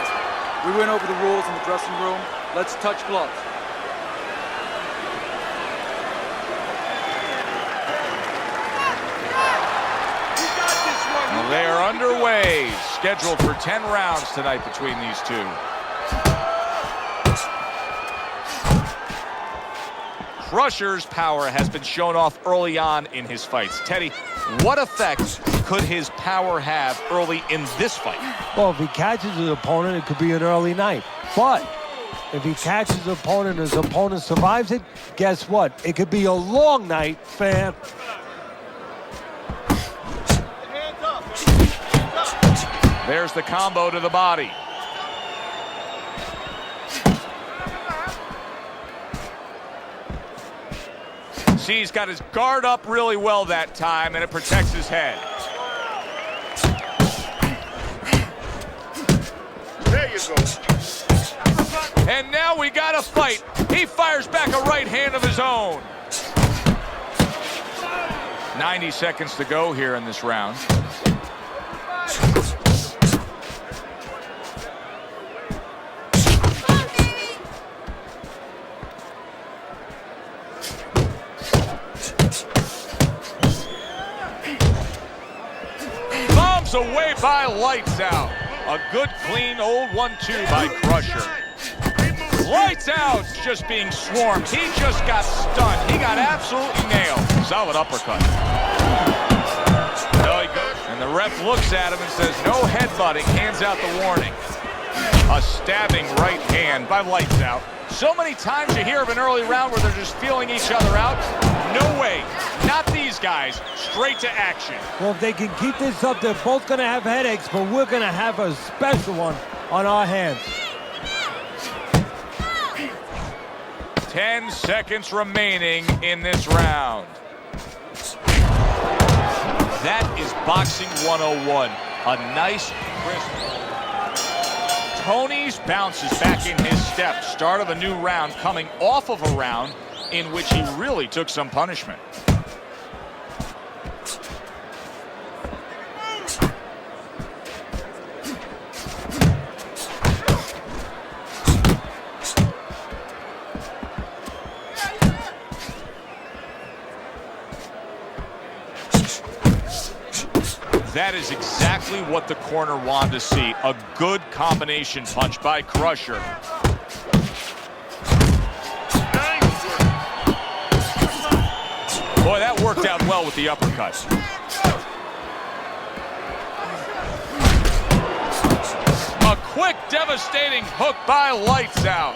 fast. We went over the rules in the dressing room. Let's touch gloves. Well, they are underway. Scheduled for 10 rounds tonight between these two. Crusher's power has been shown off early on in his fights. Teddy, what effect could his power have early in this fight? Well, if he catches his opponent, it could be an early night. But if he catches his opponent and his opponent survives it, guess what? It could be a long night, fam. There's the combo to the body. See, he's got his guard up really well that time, and it protects his head. There you go. And now we got a fight. He fires back a right hand of his own. 90 seconds to go here in this round. Away by Lights Out. A good, clean, old 1-2 by Crusher. Lights Out's just being swarmed. He just got stunned. He got absolutely nailed. Solid uppercut. And the ref looks at him and says, no headbutting, hands out the warning. A stabbing right hand by Lights Out. So many times you hear of an early round where they're just feeling each other out. No way. Not these guys. Straight to action. Well, if they can keep this up, they're both going to have headaches, but we're going to have a special one on our hands. 10 seconds remaining in this round. That is Boxing 101. A nice, crisp. Tony's bounces back in his step. Start of a new round, coming off of a round in which he really took some punishment. That is exactly what the corner wanted to see. A good combination punch by Crusher. Boy, that worked out well with the uppercut. A quick, devastating hook by Lights Out.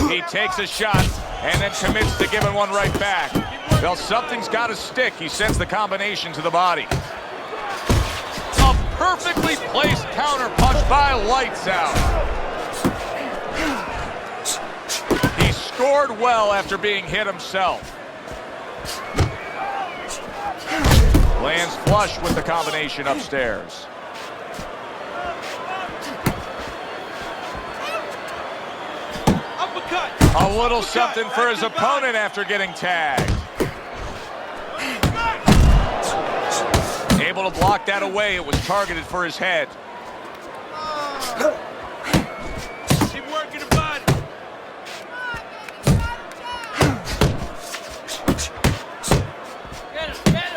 He takes a shot and then commits to giving one right back. Well, something's got to stick. He sends the combination to the body. A perfectly placed counter punch by Lights Out. He scored well after being hit himself. Lands flush with the combination upstairs. A little something for his opponent after getting tagged. Able to block that away. It was targeted for his head. Keep working the body.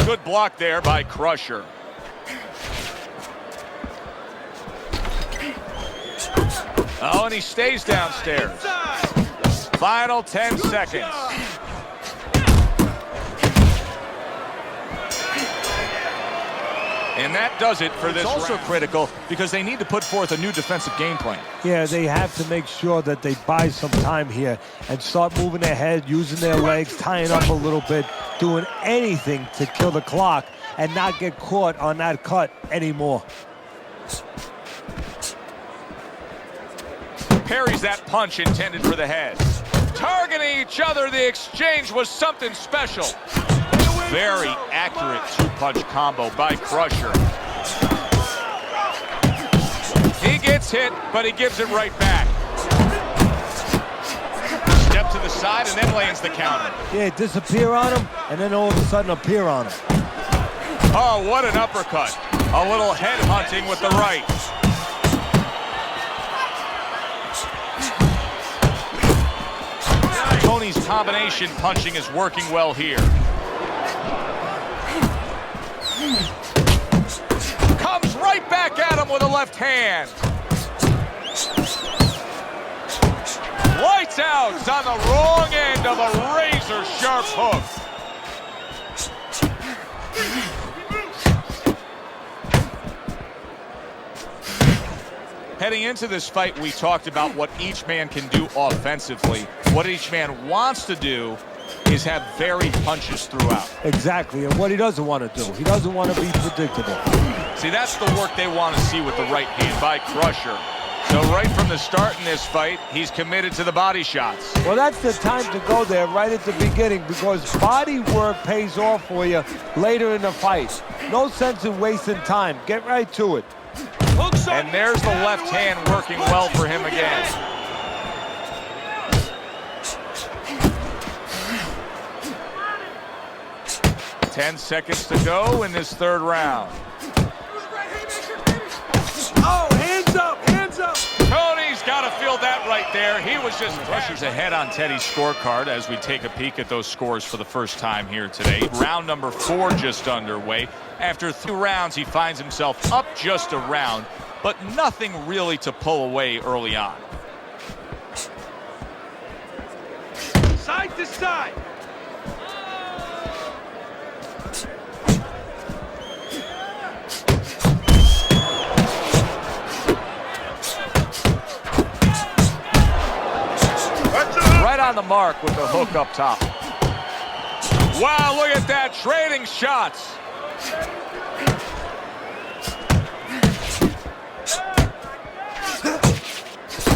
Good block there by Crusher. Oh, and he stays downstairs. Final 10 seconds. And that does it for this round. It's also critical because they need to put forth a new defensive game plan. Yeah, they have to make sure that they buy some time here and start moving their head, using their legs, tying up a little bit, doing anything to kill the clock and not get caught on that cut anymore. Parries that punch intended for the head. Targeting each other, the exchange was something special. Very accurate two-punch combo by Crusher. He gets hit, but he gives it right back. Step to the side and then lands the counter. Yeah, disappear on him and then all of a sudden appear on him. Oh, what an uppercut. A little head hunting with the right. Tony's combination punching is working well here. Comes right back at him with a left hand. Lights out on the wrong end of a razor-sharp hook. Heading into this fight, we talked about what each man can do offensively. What each man wants to do is have varied punches throughout. Exactly, and what he doesn't want to do. He doesn't want to be predictable. See, that's the work they want to see with the right hand by Crusher. So right from the start in this fight, he's committed to the body shots. Well, that's the time to go there right at the beginning, because body work pays off for you later in the fight. No sense in wasting time. Get right to it. And there's the left hand working well for him again. Ten seconds to go in this third round. Oh, hands up, hands up. Tony's got to feel that right there. He was just Crusher's ahead on Teddy's scorecard as we take a peek at those scores for the first time here today. Round number 4 just underway. After 3 rounds, he finds himself up just a round, but nothing really to pull away early on. Side to side. Right on the mark with the hook up top. Wow, look at that, trading shots.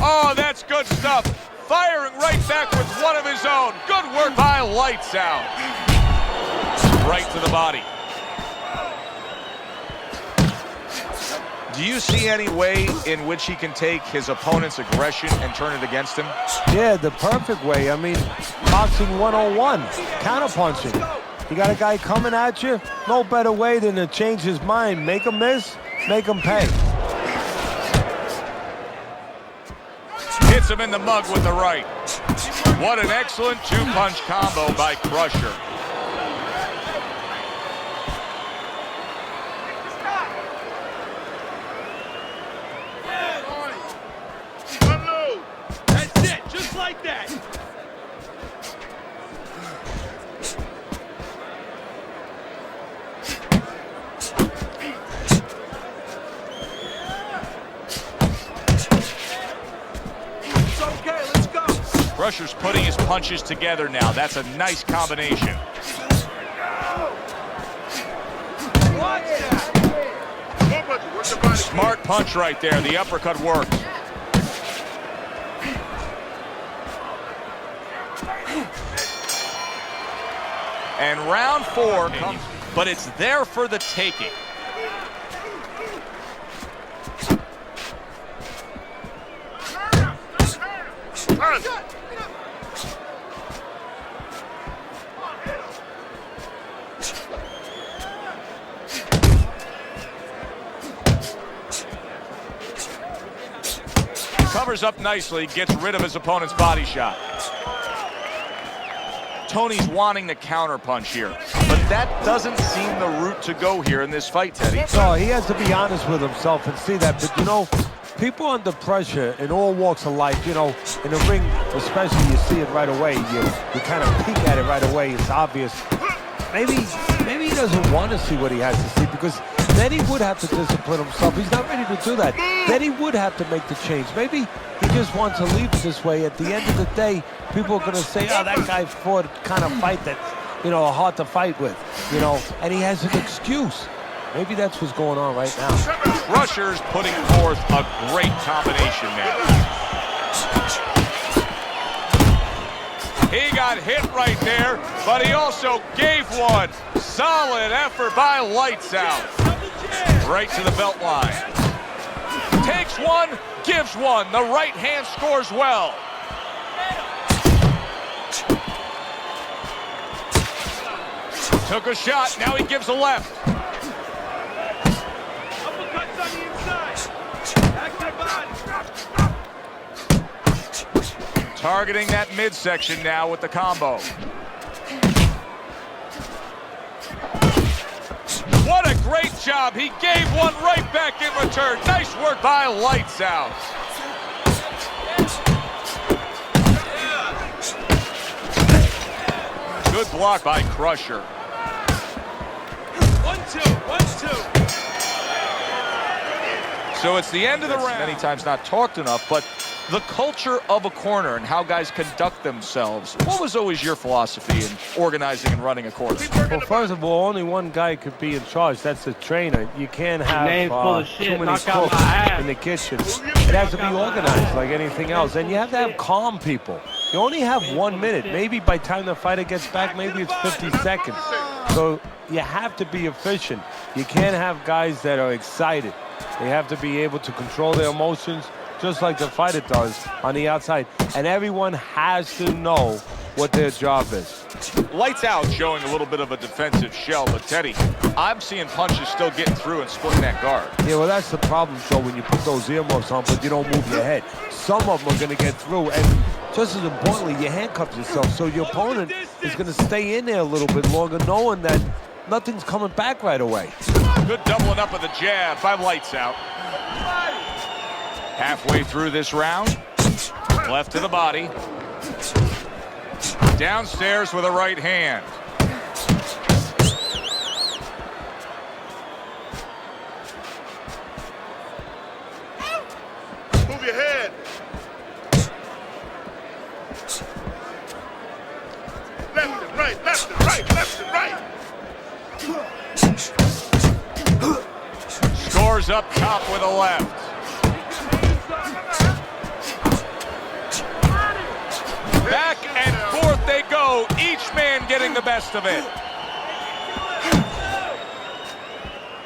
Oh, that's good stuff. Firing right back with one of his own. Good work by Lights Out. Right to the body. Do you see any way in which he can take his opponent's aggression and turn it against him? Yeah, the perfect way. I mean, boxing 101, counterpunching. You got a guy coming at you, no better way than to change his mind. Make him miss, make him pay. Hits him in the mug with the right. What an excellent 2-punch combo by Crusher. Unload. That's it, just like that. It's okay, let's go. Crusher's putting his punches together now. That's a nice combination. Watch that. Smart punch right there. The uppercut worked. And round 4 comes, but it's there for the taking. Covers up nicely, gets rid of his opponent's body shot. Tony's wanting the counter punch here, but that doesn't seem the route to go here in this fight, Teddy. No, he has to be honest with himself and see that. But, you know, people under pressure in all walks of life, you know, in the ring especially, you see it right away. You kind of peek at it right away. It's obvious. Maybe he doesn't want to see what he has to see, because then he would have to discipline himself. He's not ready to do that. Then he would have to make the change. Maybe he just wants to leave it this way. At the end of the day, people are going to say, oh, that guy fought a kind of fight that, you know, hard to fight with, you know, and he has an excuse. Maybe that's what's going on right now. Crusher's putting forth a great combination now. He got hit right there, but he also gave one. Solid effort by Lights Out. Right to the belt line. Takes one, gives one. The right hand scores well. Took a shot, now he gives a left. Uppercuts on the inside. Back to the body. Targeting that midsection now with the combo. What a great job. He gave one right back in return. Nice work by Lights Out. Good block by Crusher. 1-2, 1-2. So it's the end of the round. Many times not talked enough, but the culture of a corner and how guys conduct themselves. What was always your philosophy in organizing and running a corner? Well, first of all, only one guy could be in charge. That's the trainer. You can't have too many cooks in the kitchen. It has to be organized like anything else. And you have to have calm people. You only have 1 minute. Maybe by the time the fighter gets back, maybe it's 50 seconds. So you have to be efficient. You can't have guys that are excited. They have to be able to control their emotions, just like the fighter does on the outside. And everyone has to know what their job is. Lights Out showing a little bit of a defensive shell, but Teddy, I'm seeing punches still getting through and splitting that guard. Yeah, well, that's the problem, Joe, when you put those earmuffs on, but you don't move your head. Some of them are going to get through, and just as importantly, you handcuff yourself, so your opponent is going to stay in there a little bit longer, knowing that nothing's coming back right away. Good doubling up of the jab by Lights Out. Halfway through this round, left to the body. Downstairs with a right hand. Move your head. Left and right, left and right, left and right. Scores up top with a left. Back and forth they go, each man getting the best of it.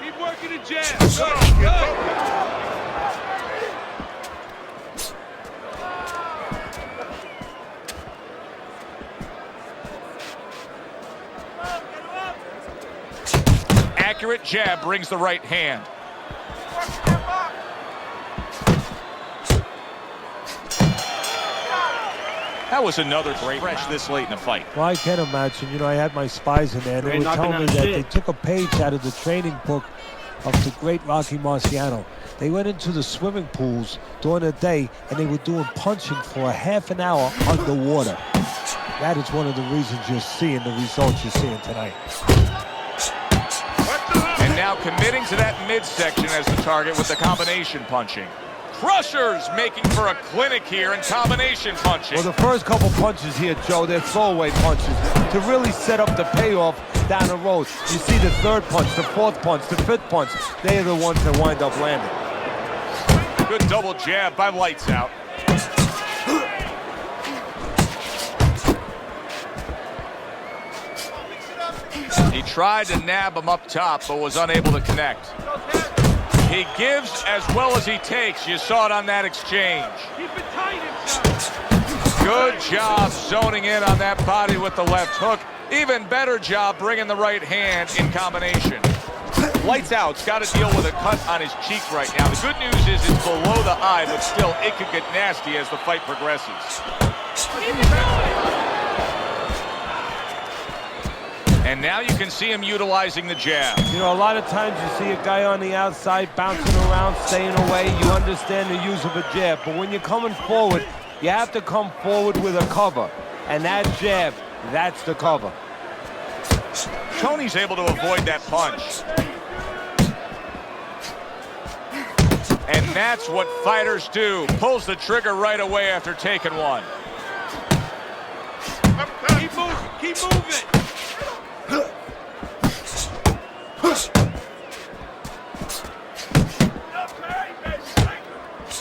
Keep working the jab. Go. Accurate jab brings the right hand. That was another great fresh this late in the fight. Well, I can imagine. You know, I had my spies in there, and they were telling me that they took a page out of the training book of the great Rocky Marciano. They went into the swimming pools during the day, and they were doing punching for a half an hour underwater. That is one of the reasons you're seeing the results you're seeing tonight. And now committing to that midsection as the target with the combination punching. Crusher's making for a clinic here in combination punching. Well, the first couple punches here, Joe, they're throwaway punches to really set up the payoff down the road. You see the third punch, the fourth punch, the fifth punch. They're the ones that wind up landing. Good double jab by Lights Out. He tried to nab him up top, but was unable to connect. He gives as well as he takes. You saw it on that exchange. Keep it tight inside. Good job zoning in on that body with the left hook. Even better job bringing the right hand in combination. Lights Out's got to deal with a cut on his cheek right now. The good news is it's below the eye, but still it could get nasty as the fight progresses. And now you can see him utilizing the jab. You know, a lot of times you see a guy on the outside bouncing around, staying away. You understand the use of a jab. But when you're coming forward, you have to come forward with a cover. And that jab, that's the cover. Tony's able to avoid that punch. And that's what fighters do. Pulls the trigger right away after taking one. Keep moving, keep moving.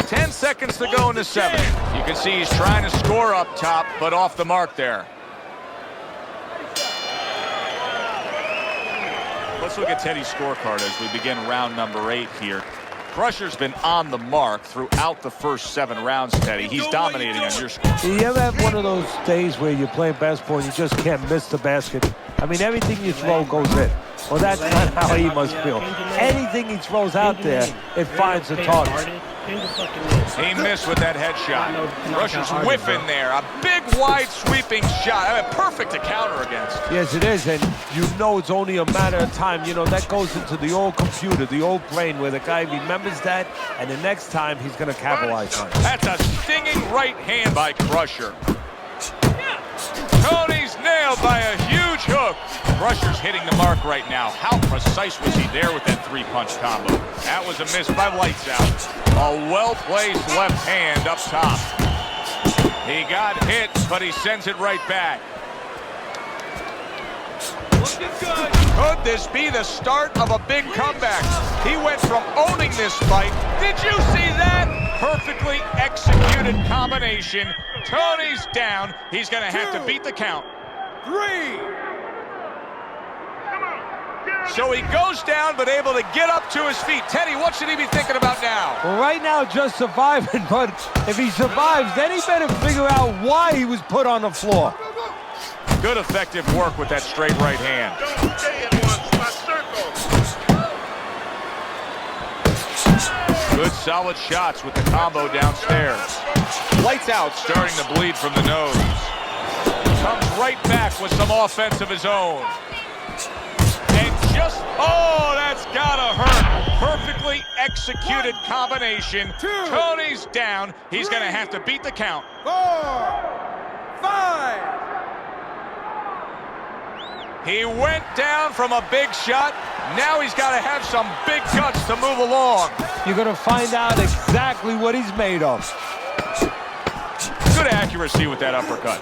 10 seconds to go in the seventh. You can see he's trying to score up top, but off the mark there. Let's look at Teddy's scorecard as we begin round number 8 here. Crusher's been on the mark throughout the first 7 rounds, Teddy. He's dominating on your score. You ever have one of those days where you're playing basketball and you just can't miss the basket? I mean, everything you throw goes in. Well, that's not how he must feel. Anything he throws out there, it finds a target. He missed with that headshot. Rushers whiffing there. A big, wide, sweeping shot. I mean, perfect to counter against. Yes, it is, and you know it's only a matter of time. You know, that goes into the old computer, the old brain, where the guy remembers that, and the next time he's going to capitalize on it. That's a stinging right hand by Crusher. Tony's nailed by a huge hook. Crusher's hitting the mark right now. How precise was he there with that three-punch combo? That was a miss by Lights Out. A well-placed left hand up top. He got hit, but he sends it right back. Could this be the start of a big comeback? He went from owning this fight. Did you see that? Perfectly executed combination. Tony's down. He's going to have to beat the count. 3. So he goes down, but able to get up to his feet. Teddy, what should he be thinking about now? Well, right now, just surviving, but if he survives, then he better figure out why he was put on the floor. Good effective work with that straight right hand. Don't stay in one circle. Good solid shots with the combo downstairs. Lights Out starting to bleed from the nose. Comes right back with some offense of his own. And just, oh, that's gotta hurt. Perfectly executed combination. Tony's down. He's gonna have to beat the count. 4. 5. He went down from a big shot. Now he's got to have some big guts to move along. You're going to find out exactly what he's made of. Good accuracy with that uppercut.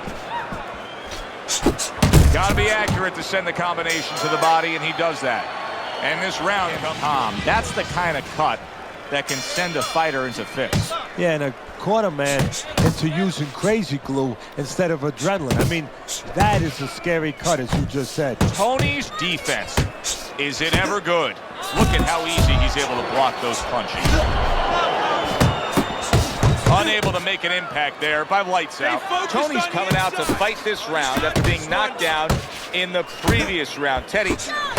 Got to be accurate to send the combination to the body, and he does that. And this round, that's the kind of cut that can send a fighter into fits. Yeah, and a quarter man into using crazy glue instead of adrenaline. I mean, that is a scary cut, as you just said. Tony's defense, is it ever good? Look at how easy he's able to block those punches. Unable to make an impact there by Lights Out. Tony's coming out to fight this round after being knocked down in the previous round. Teddy,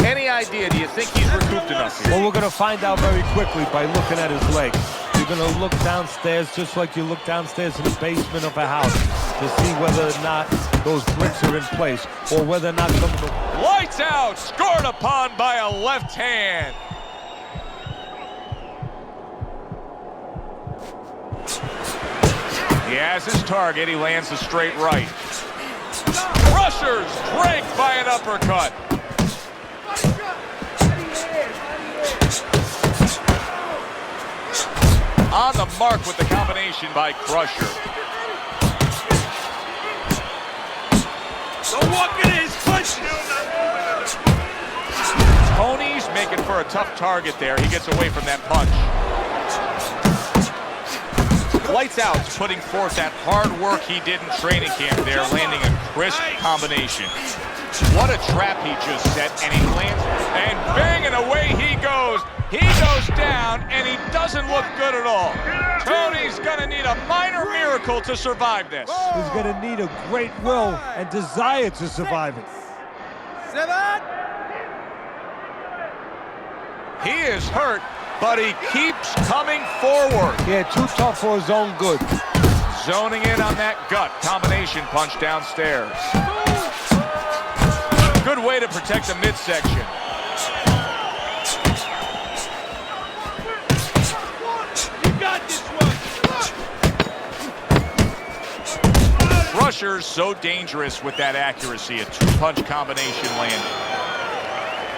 any idea, do you think he's recouped enough here? Well, we're going to find out very quickly by looking at his legs. You're going to look downstairs just like you look downstairs in the basement of a house to see whether or not those bricks are in place or whether or not some of the... Lights Out, scored upon by a left hand. He has his target. He lands a straight right. Crusher's dragged by an uppercut. On the mark with the combination by Crusher. Don't walk in his punch. Tony's making for a tough target there. He gets away from that punch. Lights Out's putting forth that hard work he did in training camp there, landing a crisp combination. What a trap he just set, and he lands, and bang, and away he goes. He goes down, and he doesn't look good at all. Tony's gonna need a minor miracle to survive this. He's going to need a great will and desire to survive it. 7. He is hurt, but he keeps coming forward. Yeah, too tough for his own good. Zoning in on that gut combination punch downstairs. Good way to protect the midsection. You got this one. Crusher's so dangerous with that accuracy. A two-punch combination landing.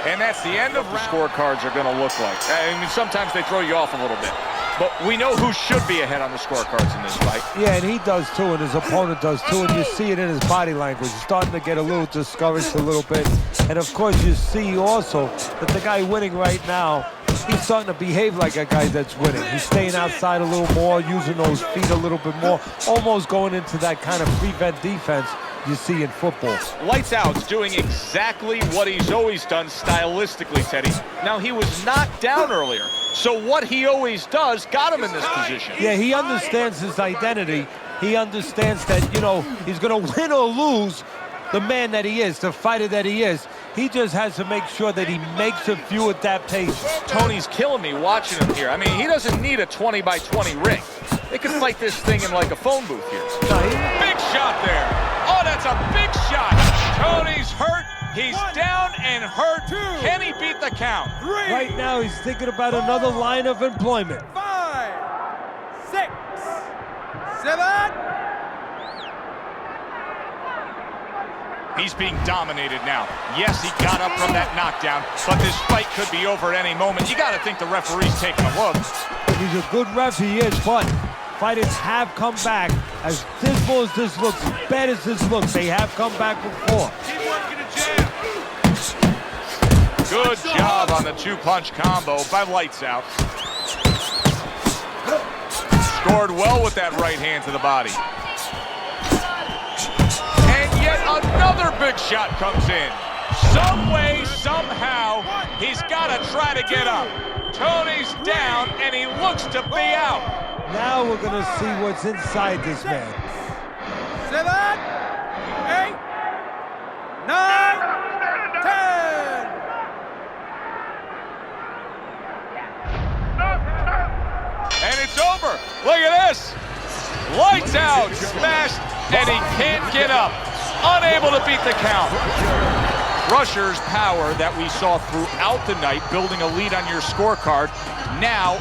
And that's the end of round. Scorecards are going to look like. I mean, sometimes they throw you off a little bit. But we know who should be ahead on the scorecards in this fight. Yeah, and he does too, and his opponent does too, and you see it in his body language. He's starting to get a little discouraged a little bit. And of course, you see also that the guy winning right now, he's starting to behave like a guy that's winning. He's staying outside a little more, using those feet a little bit more, almost going into that kind of prevent defense you see in football. Lights Out's doing exactly what he's always done stylistically, Teddy. Now, he was knocked down earlier, so what he always does got him in this position. Yeah, he understands his identity. He understands that, you know, he's going to win or lose, the man that he is, the fighter that he is. He just has to make sure that he makes a few adaptations. Tony's killing me watching him here. I mean, he doesn't need a 20-by-20 ring. They could fight this thing in like a phone booth here. Big shot there. Oh, that's a big shot. Tony's hurt. He's down and hurt. Can he beat the count? Right now, he's thinking about another line of employment. 5, 6, 7. He's being dominated now. Yes, he got up from that knockdown, but this fight could be over at any moment. You got to think the referee's taking a look. He's a good ref, he is, but fighters have come back. As dismal as this looks, as bad as this looks, they have come back before. Keep working the jab. Good job on the two-punch combo by Lights Out. Scored well with that right hand to the body. And yet another big shot comes in. Some way, somehow, he's got to try to get up. Tony's down, and he looks to be out. Now we're going to see what's inside this man. 7, 8, 9, 10. And it's over. Look at this. Lights Out, smashed, and he can't get up. Unable to beat the count. Crusher's power that we saw throughout the night, building a lead on your scorecard, now